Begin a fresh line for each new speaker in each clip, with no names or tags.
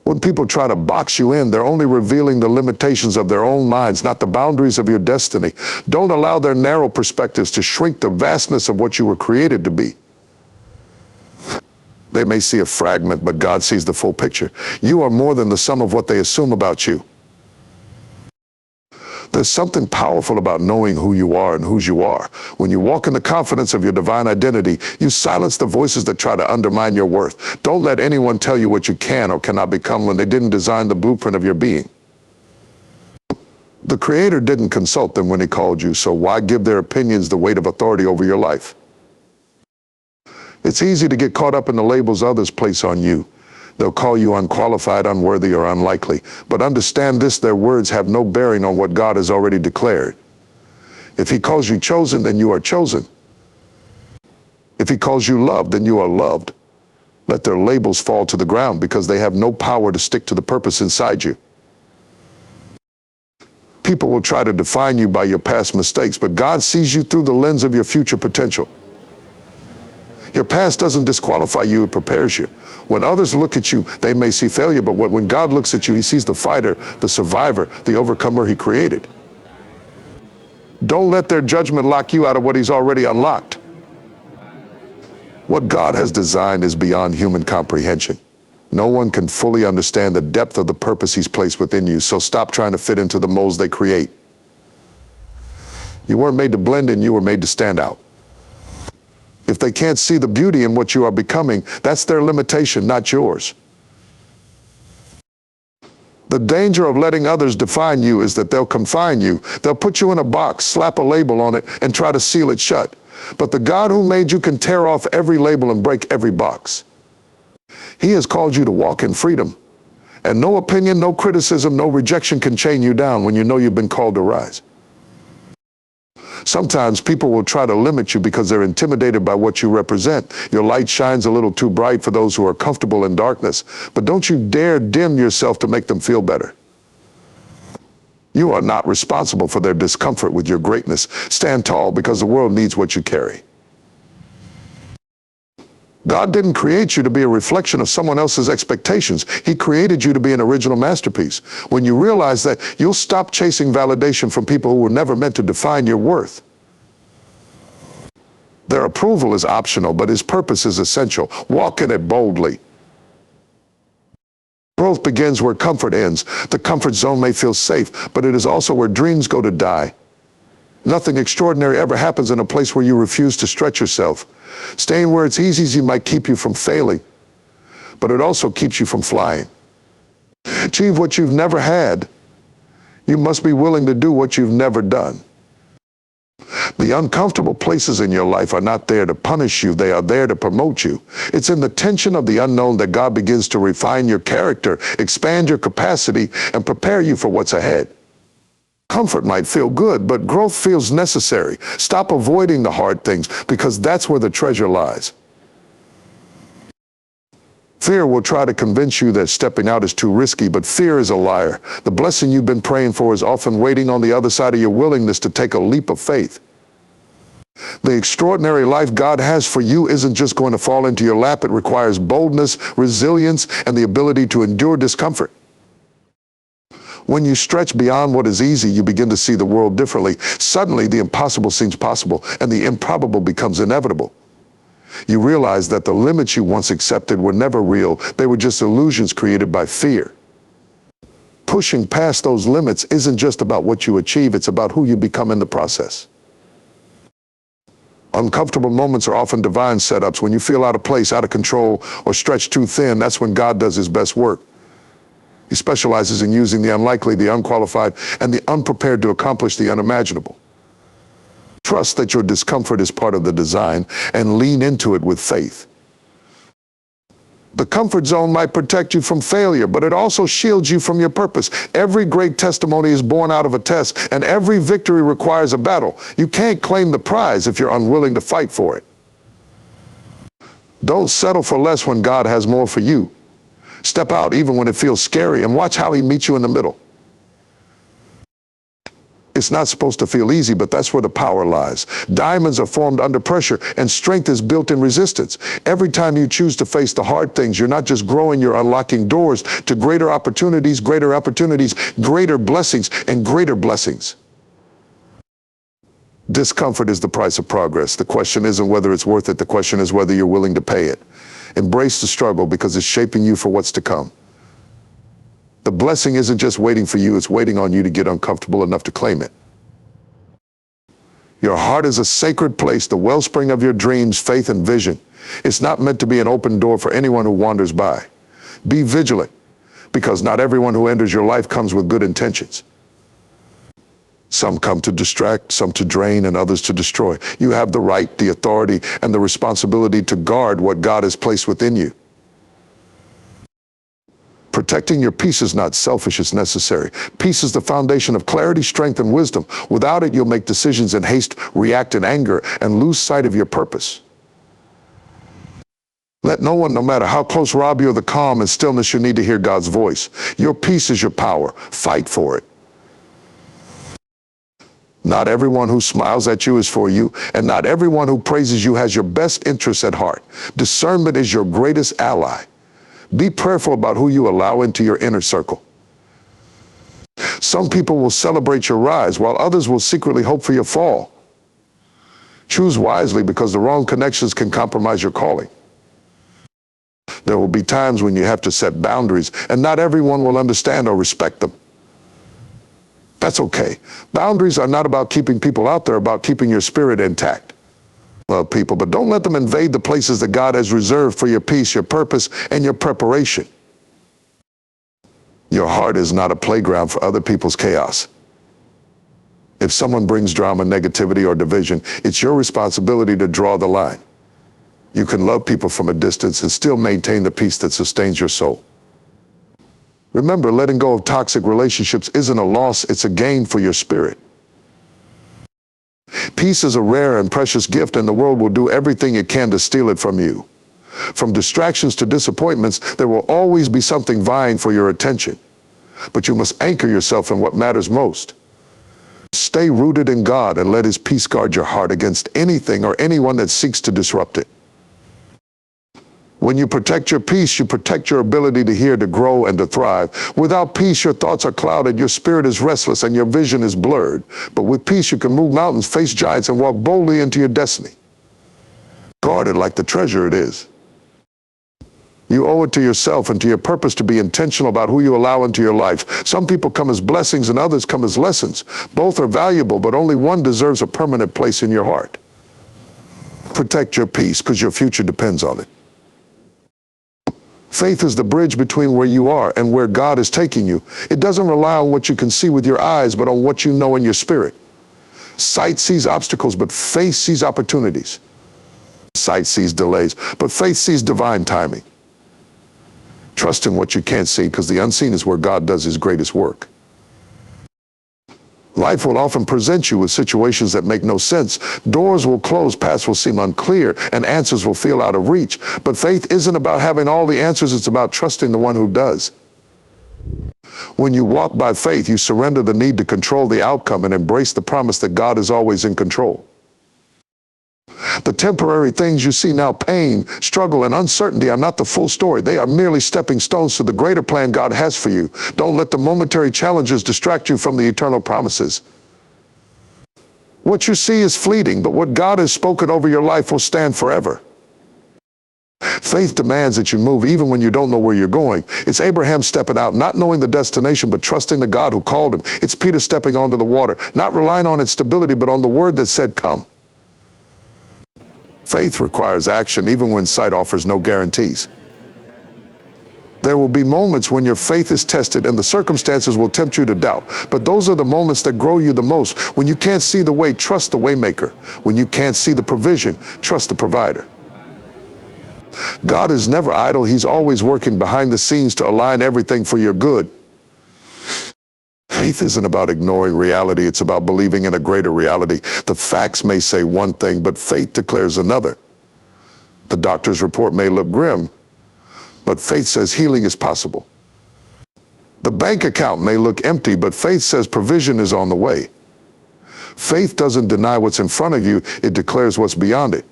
When people try to box you in, they're only revealing the limitations of their own minds, not the boundaries of your destiny. Don't allow their narrow perspectives to shrink the vastness of what you were created to be. They may see a fragment, but God sees the full picture. You are more than the sum of what they assume about you. There's something powerful about knowing who you are and whose you are. When you walk in the confidence of your divine identity, you silence the voices that try to undermine your worth. Don't let anyone tell you what you can or cannot become when they didn't design the blueprint of your being. The Creator didn't consult them when He called you, so why give their opinions the weight of authority over your life? It's easy to get caught up in the labels others place on you. They'll call you unqualified, unworthy, or unlikely. But understand this, their words have no bearing on what God has already declared. If He calls you chosen, then you are chosen. If He calls you loved, then you are loved. Let their labels fall to the ground because they have no power to stick to the purpose inside you. People will try to define you by your past mistakes, but God sees you through the lens of your future potential. Your past doesn't disqualify you, it prepares you. When others look at you, they may see failure, but when God looks at you, He sees the fighter, the survivor, the overcomer He created. Don't let their judgment lock you out of what He's already unlocked. What God has designed is beyond human comprehension. No one can fully understand the depth of the purpose He's placed within you, so stop trying to fit into the molds they create. You weren't made to blend in, you were made to stand out. If they can't see the beauty in what you are becoming, that's their limitation, not yours. The danger of letting others define you is that they'll confine you. They'll put you in a box, slap a label on it, and try to seal it shut. But the God who made you can tear off every label and break every box. He has called you to walk in freedom. And no opinion, no criticism, no rejection can chain you down when you know you've been called to rise. Sometimes people will try to limit you because they're intimidated by what you represent. Your light shines a little too bright for those who are comfortable in darkness, but don't you dare dim yourself to make them feel better. You are not responsible for their discomfort with your greatness. Stand tall because the world needs what you carry. God didn't create you to be a reflection of someone else's expectations. He created you to be an original masterpiece. When you realize that, you'll stop chasing validation from people who were never meant to define your worth. Their approval is optional, but His purpose is essential. Walk in it boldly. Growth begins where comfort ends. The comfort zone may feel safe, but it is also where dreams go to die. Nothing extraordinary ever happens in a place where you refuse to stretch yourself. Staying where it's easy might keep you from failing, but it also keeps you from flying. Achieve what you've never had. You must be willing to do what you've never done. The uncomfortable places in your life are not there to punish you, they are there to promote you. It's in the tension of the unknown that God begins to refine your character, expand your capacity, and prepare you for what's ahead. Comfort might feel good, but growth feels necessary. Stop avoiding the hard things because that's where the treasure lies. Fear will try to convince you that stepping out is too risky, but fear is a liar. The blessing you've been praying for is often waiting on the other side of your willingness to take a leap of faith. The extraordinary life God has for you isn't just going to fall into your lap. It requires boldness, resilience, and the ability to endure discomfort. When you stretch beyond what is easy, you begin to see the world differently. Suddenly, the impossible seems possible, and the improbable becomes inevitable. You realize that the limits you once accepted were never real. They were just illusions created by fear. Pushing past those limits isn't just about what you achieve, it's about who you become in the process. Uncomfortable moments are often divine setups. When you feel out of place, out of control, or stretched too thin, that's when God does His best work. He specializes in using the unlikely, the unqualified, and the unprepared to accomplish the unimaginable. Trust that your discomfort is part of the design and lean into it with faith. The comfort zone might protect you from failure, but it also shields you from your purpose. Every great testimony is born out of a test, and every victory requires a battle. You can't claim the prize if you're unwilling to fight for it. Don't settle for less when God has more for you. Step out even when it feels scary and watch how He meets you in the middle. If It's not supposed to feel easy, but that's where the power lies. Diamonds are formed under pressure, and strength is built in resistance. Every time you choose to face the hard things, you're not just growing, you're unlocking doors to greater opportunities, greater blessings, and greater blessings. Discomfort is the price of progress. The question isn't whether it's worth it. The question is whether you're willing to pay it. Embrace the struggle because it's shaping you for what's to come. The blessing isn't just waiting for you, it's waiting on you to get uncomfortable enough to claim it. Your heart is a sacred place, the wellspring of your dreams, faith, and vision. It's not meant to be an open door for anyone who wanders by. Be vigilant, because not everyone who enters your life comes with good intentions. Some come to distract, some to drain, and others to destroy. You have the right, the authority, and the responsibility to guard what God has placed within you. Protecting your peace is not selfish, it's necessary. Peace is the foundation of clarity, strength, and wisdom. Without it, you'll make decisions in haste, react in anger, and lose sight of your purpose. Let no one, no matter how close, rob you of the calm and stillness you need to hear God's voice. Your peace is your power. Fight for it. Not everyone who smiles at you is for you, and not everyone who praises you has your best interests at heart. Discernment is your greatest ally. Be prayerful about who you allow into your inner circle. Some people will celebrate your rise, while others will secretly hope for your fall. Choose wisely, because the wrong connections can compromise your calling. There will be times when you have to set boundaries, and not everyone will understand or respect them. That's okay. Boundaries are not about keeping people out, they're about keeping your spirit intact. Love people, but don't let them invade the places that God has reserved for your peace, your purpose, and your preparation. Your heart is not a playground for other people's chaos. If someone brings drama, negativity, or division, it's your responsibility to draw the line. You can love people from a distance and still maintain the peace that sustains your soul. Remember, letting go of toxic relationships isn't a loss, it's a gain for your spirit. Peace is a rare and precious gift, and the world will do everything it can to steal it from you. From distractions to disappointments, there will always be something vying for your attention. But you must anchor yourself in what matters most. Stay rooted in God and let His peace guard your heart against anything or anyone that seeks to disrupt it. When you protect your peace, you protect your ability to hear, to grow, and to thrive. Without peace, your thoughts are clouded, your spirit is restless, and your vision is blurred. But with peace, you can move mountains, face giants, and walk boldly into your destiny. Guard it like the treasure it is. You owe it to yourself and to your purpose to be intentional about who you allow into your life. Some people come as blessings and others come as lessons. Both are valuable, but only one deserves a permanent place in your heart. Protect your peace, because your future depends on it. Faith is the bridge between where you are and where God is taking you. It doesn't rely on what you can see with your eyes, but on what you know in your spirit. Sight sees obstacles, but faith sees opportunities. Sight sees delays, but faith sees divine timing. Trust in what you can't see, because the unseen is where God does His greatest work. Life will often present you with situations that make no sense. Doors will close, paths will seem unclear, and answers will feel out of reach. But faith isn't about having all the answers, it's about trusting the one who does. When you walk by faith, you surrender the need to control the outcome and embrace the promise that God is always in control. The temporary things you see now, pain, struggle, and uncertainty, are not the full story. They are merely stepping stones to the greater plan God has for you. Don't let the momentary challenges distract you from the eternal promises. What you see is fleeting, but what God has spoken over your life will stand forever. Faith demands that you move even when you don't know where you're going. It's Abraham stepping out, not knowing the destination, but trusting the God who called him. It's Peter stepping onto the water, not relying on its stability, but on the word that said, "Come." Faith requires action, even when sight offers no guarantees. There will be moments when your faith is tested and the circumstances will tempt you to doubt. But those are the moments that grow you the most. When you can't see the way, trust the waymaker. When you can't see the provision, trust the provider. God is never idle. He's always working behind the scenes to align everything for your good. Faith isn't about ignoring reality. It's about believing in a greater reality. The facts may say one thing, but faith declares another. The doctor's report may look grim, but faith says healing is possible. The bank account may look empty, but faith says provision is on the way. Faith doesn't deny what's in front of you, it declares what's beyond it.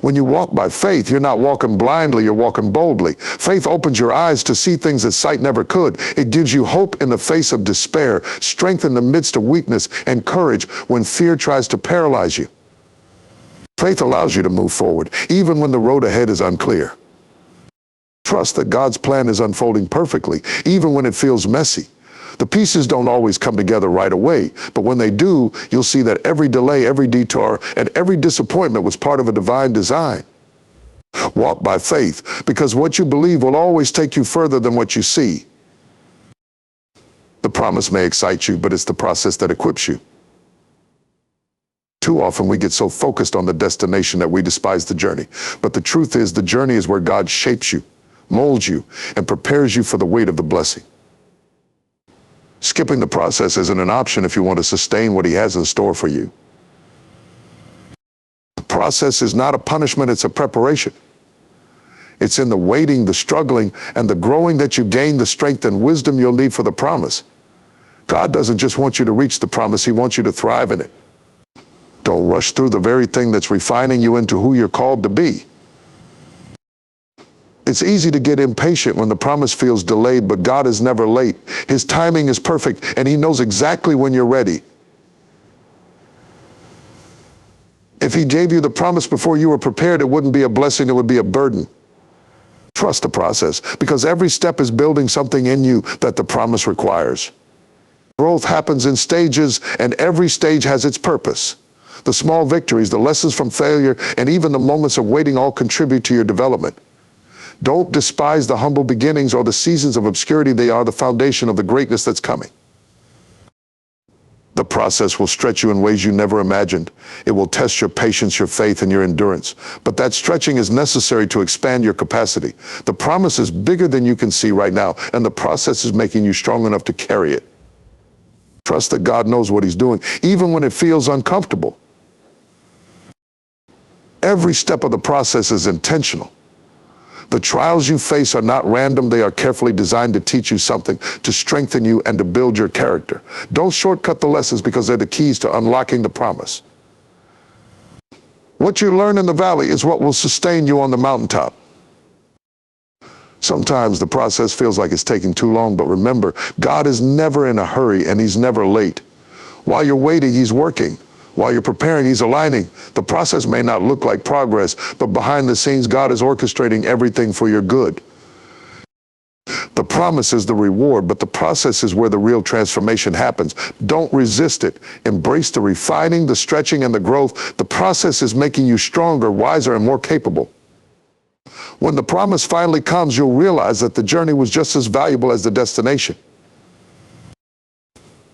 When you walk by faith, you're not walking blindly, you're walking boldly. Faith opens your eyes to see things that sight never could. It gives you hope in the face of despair, strength in the midst of weakness, and courage when fear tries to paralyze you. Faith allows you to move forward, even when the road ahead is unclear. Trust that God's plan is unfolding perfectly, even when it feels messy. The pieces don't always come together right away, but when they do, you'll see that every delay, every detour, and every disappointment was part of a divine design. Walk by faith, because what you believe will always take you further than what you see. The promise may excite you, but it's the process that equips you. Too often we get so focused on the destination that we despise the journey. But the truth is, the journey is where God shapes you, molds you, and prepares you for the weight of the blessing. Skipping the process isn't an option if you want to sustain what He has in store for you. The process is not a punishment, it's a preparation. It's in the waiting, the struggling, and the growing that you gain the strength and wisdom you'll need for the promise. God doesn't just want you to reach the promise, He wants you to thrive in it. Don't rush through the very thing that's refining you into who you're called to be. It's easy to get impatient when the promise feels delayed, but God is never late. His timing is perfect, and He knows exactly when you're ready. If He gave you the promise before you were prepared, it wouldn't be a blessing, it would be a burden. Trust the process, because every step is building something in you that the promise requires. Growth happens in stages, and every stage has its purpose. The small victories, the lessons from failure, and even the moments of waiting all contribute to your development. Don't despise the humble beginnings or the seasons of obscurity. They are the foundation of the greatness that's coming. The process will stretch you in ways you never imagined. It will test your patience, your faith, and your endurance. But that stretching is necessary to expand your capacity. The promise is bigger than you can see right now, and the process is making you strong enough to carry it. Trust that God knows what He's doing, even when it feels uncomfortable. Every step of the process is intentional. The trials you face are not random. They are carefully designed to teach you something, to strengthen you, and to build your character. Don't shortcut the lessons, because they're the keys to unlocking the promise. What you learn in the valley is what will sustain you on the mountaintop. Sometimes the process feels like it's taking too long, but remember, God is never in a hurry, and He's never late. While you're waiting, He's working. While you're preparing, He's aligning. The process may not look like progress, but behind the scenes, God is orchestrating everything for your good. The promise is the reward, but the process is where the real transformation happens. Don't resist it. Embrace the refining, the stretching, and the growth. The process is making you stronger, wiser, and more capable. When the promise finally comes, you'll realize that the journey was just as valuable as the destination.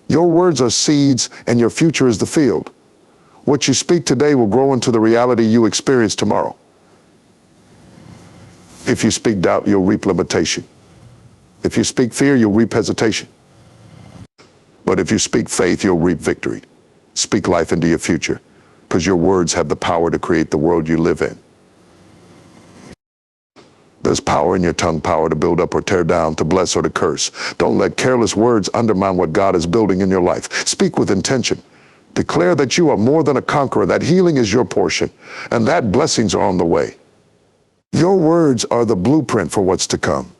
Your words are seeds, and your future is the field. What you speak today will grow into the reality you experience tomorrow. If you speak doubt, you'll reap limitation. If you speak fear, you'll reap hesitation. But if you speak faith, you'll reap victory. Speak life into your future, because your words have the power to create the world you live in. There's power in your tongue, power to build up or tear down, to bless or to curse. Don't let careless words undermine what God is building in your life. Speak with intention. Declare that you are more than a conqueror, that healing is your portion, and that blessings are on the way. Your words are the blueprint for what's to come.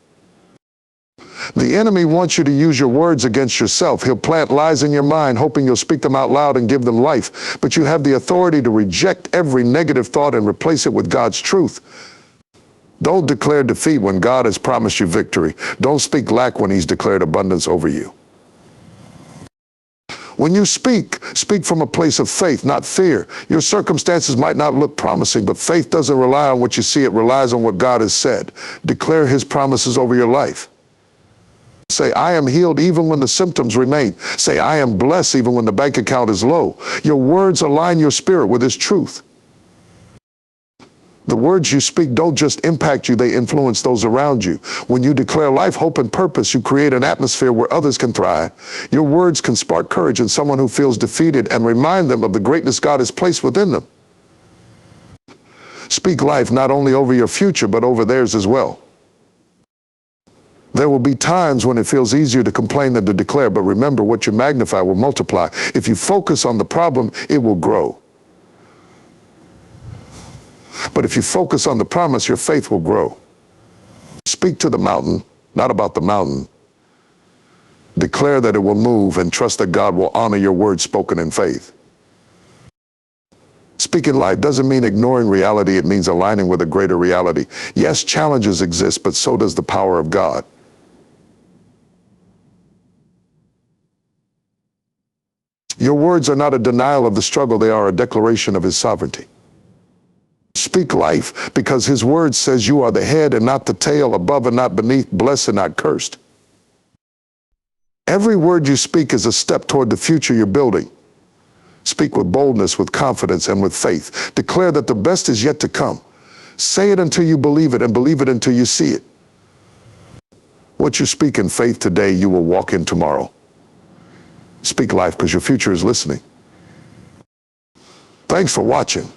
The enemy wants you to use your words against yourself. He'll plant lies in your mind, hoping you'll speak them out loud and give them life. But you have the authority to reject every negative thought and replace it with God's truth. Don't declare defeat when God has promised you victory. Don't speak lack when He's declared abundance over you. When you speak from a place of faith, not fear. Your circumstances might not look promising, but faith doesn't rely on what you see. It relies on what God has said. Declare His promises over your life. Say, I am healed even when the symptoms remain. Say, I am blessed even when the bank account is low. Your words align your spirit with His truth. The words you speak don't just impact you, they influence those around you. When you declare life, hope, and purpose, you create an atmosphere where others can thrive. Your words can spark courage in someone who feels defeated and remind them of the greatness God has placed within them. Speak life not only over your future, but over theirs as well. There will be times when it feels easier to complain than to declare, but remember, what you magnify will multiply. If you focus on the problem, it will grow. But if you focus on the promise, your faith will grow. Speak to the mountain, not about the mountain. Declare that it will move and trust that God will honor your words spoken in faith. Speaking life doesn't mean ignoring reality. It means aligning with a greater reality. Yes, challenges exist, but so does the power of God. Your words are not a denial of the struggle. They are a declaration of his sovereignty. Speak life, because his word says you are the head and not the tail, above and not beneath, blessed and not cursed. Every word you speak is a step toward the future you're building. Speak with boldness, with confidence, and with faith. Declare that the best is yet to come. Say it until you believe it, and believe it until you see it. What you speak in faith today, you will walk in tomorrow. Speak life, because your future is listening. Thanks for watching.